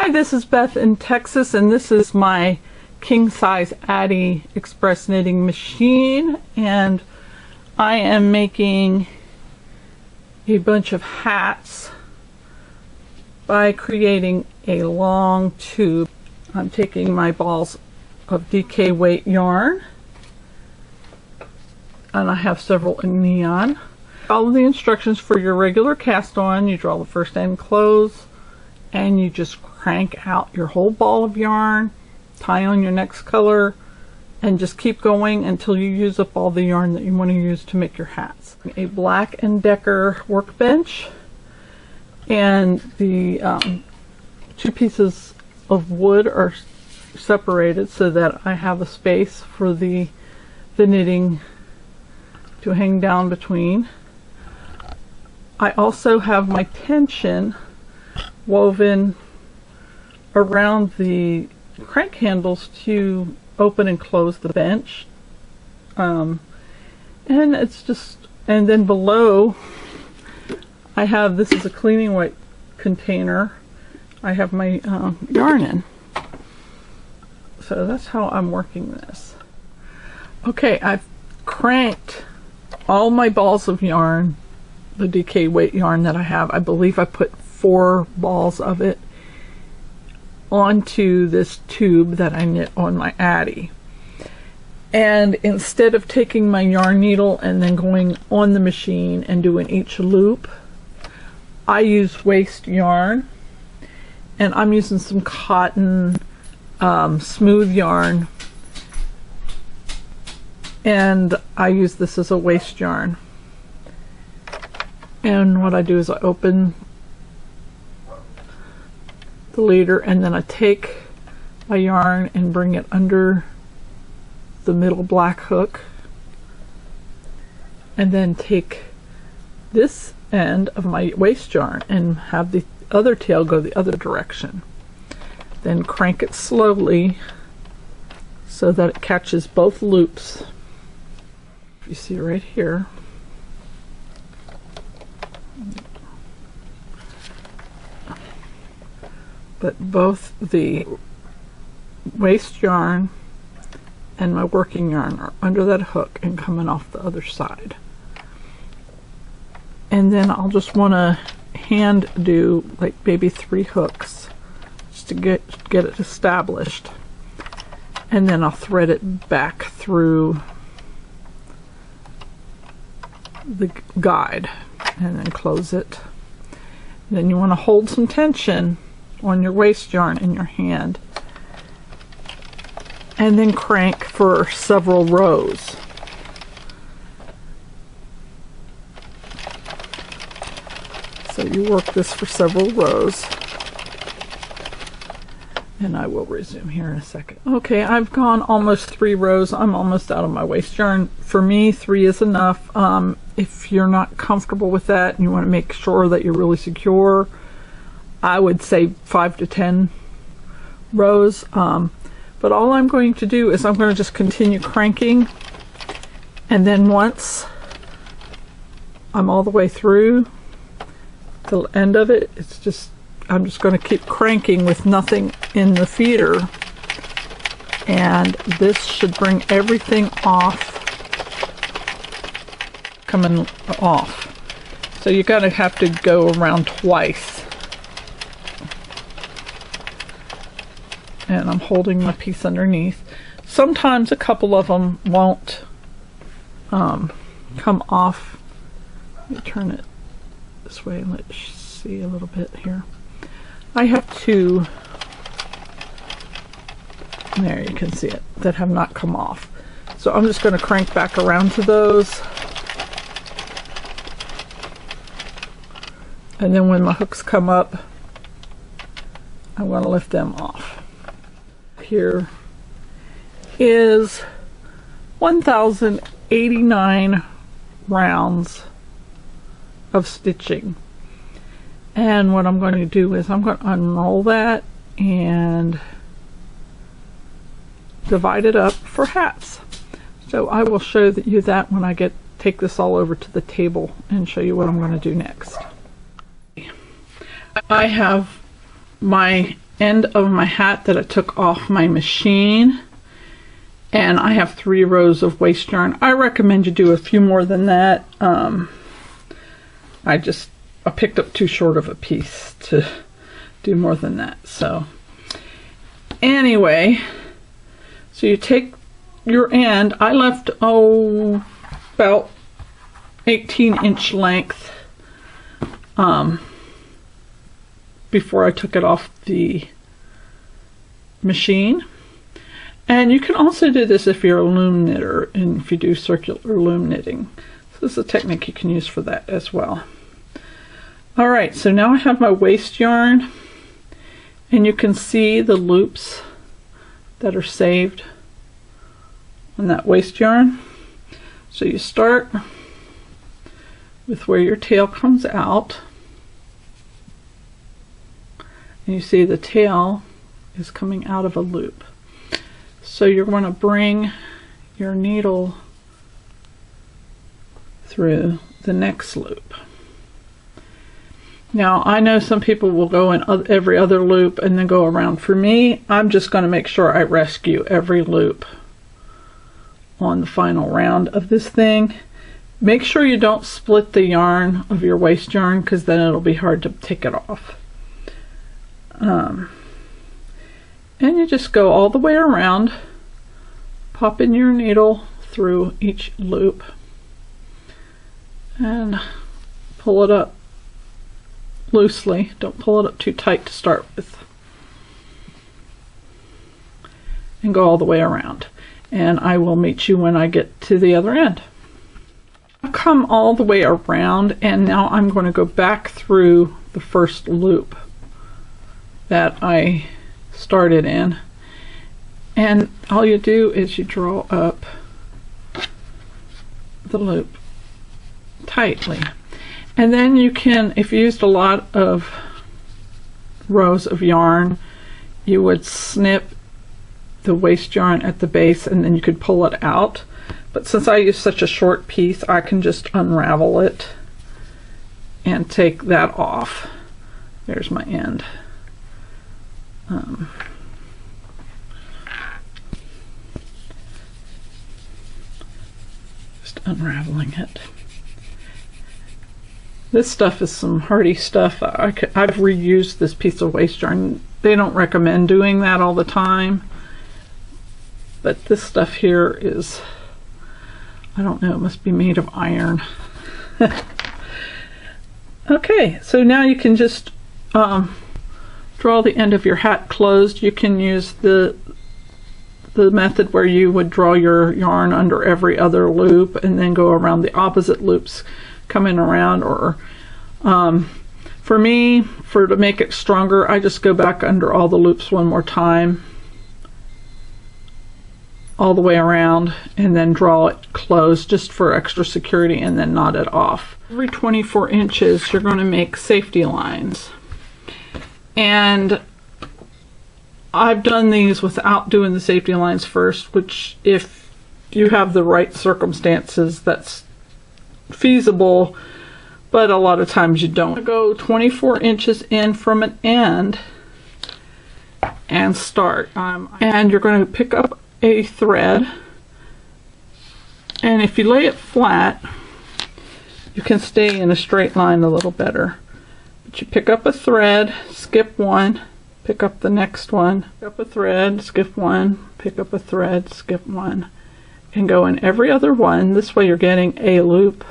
Hi, this is Beth in Texas, and this is my king size Addi express knitting machine, and I am making a bunch of hats by creating a long tube. I'm taking my balls of DK weight yarn, and I have several in neon. Follow the instructions for your regular cast on. You draw the first end close, and you just crank out your whole ball of yarn, tie on your next color, and just keep going until you use up all the yarn that you want to use to make your hats. A Black & Decker workbench, and the two pieces of wood are separated so that I have a space for the knitting to hang down between. I also have my tension woven around the crank handles to open and close the bench, and it's just, and then below I have, this is a cleaning white container, I have my yarn in. So that's how I'm working this. Okay, I've cranked all my balls of yarn, the DK weight yarn that I have. I believe I put 4 balls of it onto this tube that I knit on my Addi. And instead of taking my yarn needle and then going on the machine and doing each loop, I use waste yarn, and I'm using some cotton smooth yarn, and I use this as a waste yarn. And what I do is I open the leader, and then I take my yarn and bring it under the middle black hook, and then take this end of my waste yarn and have the other tail go the other direction. Then crank it slowly so that it catches both loops. You see right here. But both the waste yarn and my working yarn are under that hook and coming off the other side. And then I'll just want to hand do like maybe 3 hooks just to get it established, and then I'll thread it back through the guide and then close it. And then you want to hold some tension on your waste yarn in your hand, and then crank for several rows. So you work this for several rows, and I will resume here in a second. Okay, I've gone almost 3 rows. I'm almost out of my waste yarn. For me, 3 is enough. If you're not comfortable with that and you want to make sure that you're really secure, I would say 5 to 10 rows. But all I'm going to do is I'm going to just continue cranking, and then once I'm all the way through the end of it, it's just, I'm just going to keep cranking with nothing in the feeder, and this should bring everything off, coming off. So you're going to have to go around twice. And I'm holding my piece underneath. Sometimes a couple of them won't come off. Let me turn it this way and let you see a little bit here. I have 2, there you can see it, that have not come off. So I'm just going to crank back around to those. And then when my hooks come up, I'm going to lift them off. Here is 1,089 rounds of stitching, and what I'm going to do is I'm going to unroll that and divide it up for hats. So I will show you that when I take this all over to the table and show you what I'm going to do next. I have my end of my hat that I took off my machine, and I have 3 rows of waste yarn. I recommend you do a few more than that. I picked up too short of a piece to do more than that. So anyway, so you take your end. I left about 18-inch length before I took it off the machine. And you can also do this if you're a loom knitter and if you do circular loom knitting. So this is a technique you can use for that as well. Alright, so now I have my waste yarn, and you can see the loops that are saved on that waste yarn. So you start with where your tail comes out, and you see the tail is coming out of a loop. So you're going to bring your needle through the next loop. Now I know some people will go in every other loop and then go around. For me, I'm just going to make sure I rescue every loop on the final round of this thing. Make sure you don't split the yarn of your waste yarn, because then it'll be hard to take it off. And you just go all the way around, pop in your needle through each loop and pull it up loosely. Don't pull it up too tight to start with, and go all the way around. And I will meet you when I get to the other end. I've come all the way around, and now I'm going to go back through the first loop that I started in, and all you do is you draw up the loop tightly. And then you can, if you used a lot of rows of yarn, you would snip the waste yarn at the base, and then you could pull it out. But since I use such a short piece, I can just unravel it and take that off. There's my end. Just unraveling it. This stuff is some hardy stuff. I've reused this piece of waste yarn. They don't recommend doing that all the time, but this stuff here is, I don't know, it must be made of iron. Okay, so now you can just draw the end of your hat closed. You can use the method where you would draw your yarn under every other loop and then go around the opposite loops coming around, or for me, to make it stronger, I just go back under all the loops one more time, all the way around, and then draw it closed just for extra security, and then knot it off. Every 24 inches you're going to make safety lines, and I've done these without doing the safety lines first, which if you have the right circumstances, that's feasible, but a lot of times you don't. Go 24 inches in from an end and start. And you're going to pick up a thread, and if you lay it flat, you can stay in a straight line a little better. But you pick up a thread, skip one, pick up the next one, pick up a thread, skip one, pick up a thread, skip one, and go in every other one. This way you're getting a loop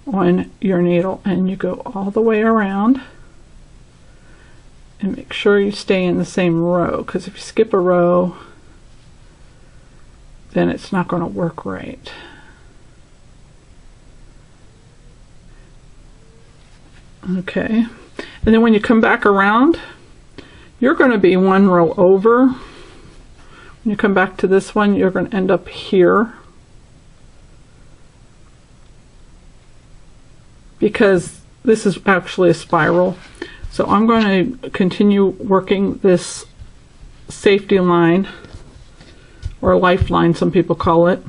on your needle, and you go all the way around, and make sure you stay in the same row, because if you skip a row, then it's not going to work right. Okay, and then when you come back around, you're going to be one row over. When you come back to this one, you're going to end up here, because this is actually a spiral. So I'm going to continue working this safety line, or a lifeline some people call it,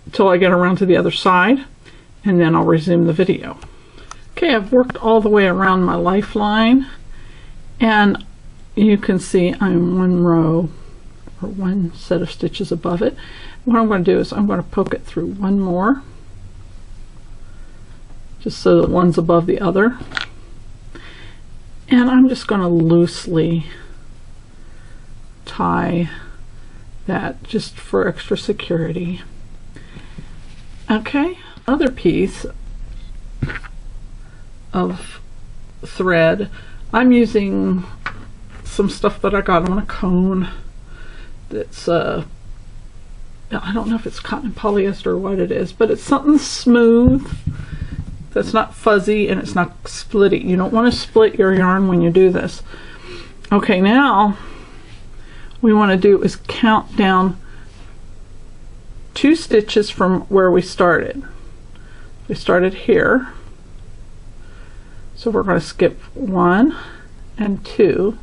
until I get around to the other side, and then I'll resume the video. Okay, I've worked all the way around my lifeline, and you can see I'm one row or one set of stitches above it. What I'm going to do is I'm going to poke it through one more, just so that one's above the other, and I'm just going to loosely tie that just for extra security. Okay, another piece of thread, I'm using some stuff that I got on a cone that's I don't know if it's cotton polyester or what it is, but it's something smooth that's not fuzzy and it's not splitty. You don't want to split your yarn when you do this. Okay, now we want to do is count down 2 stitches from where we started. We started here, so we're going to skip 1 and 2,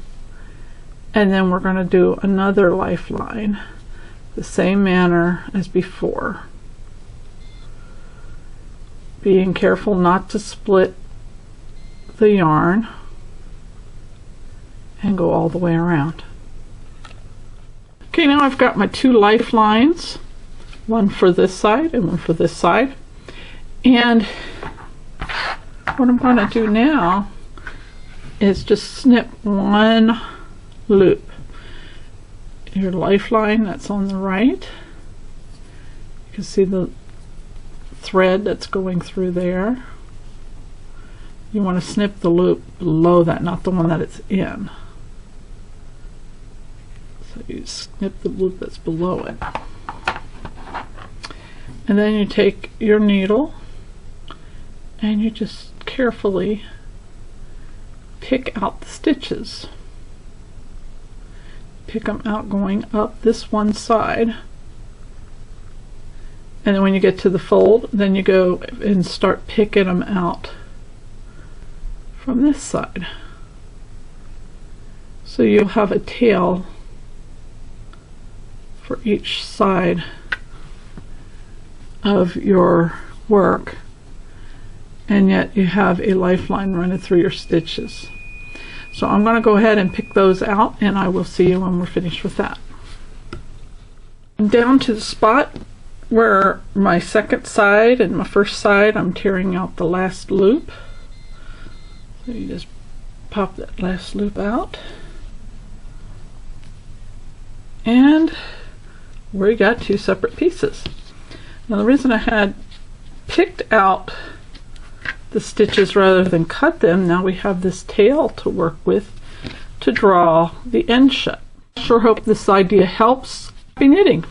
and then we're going to do another lifeline the same manner as before, being careful not to split the yarn and go all the way around. Okay, now I've got my 2 lifelines, one for this side and one for this side, and what I'm going to do now is just snip one loop. Your lifeline that's on the right, you can see the thread that's going through there. You want to snip the loop below that, not the one that it's in. So you snip the loop that's below it, and then you take your needle and you just carefully pick out the stitches. Pick them out going up this one side, and then when you get to the fold, then you go and start picking them out from this side. So you'll have a tail for each side of your work, and yet you have a lifeline running through your stitches. So I'm going to go ahead and pick those out, and I will see you when we're finished with that. I'm down to the spot where my second side and my first side, I'm tearing out the last loop. So you just pop that last loop out, and we got 2 separate pieces. Now the reason I had picked out the stitches rather than cut them, now we have this tail to work with to draw the end shut. Sure hope this idea helps. Happy knitting!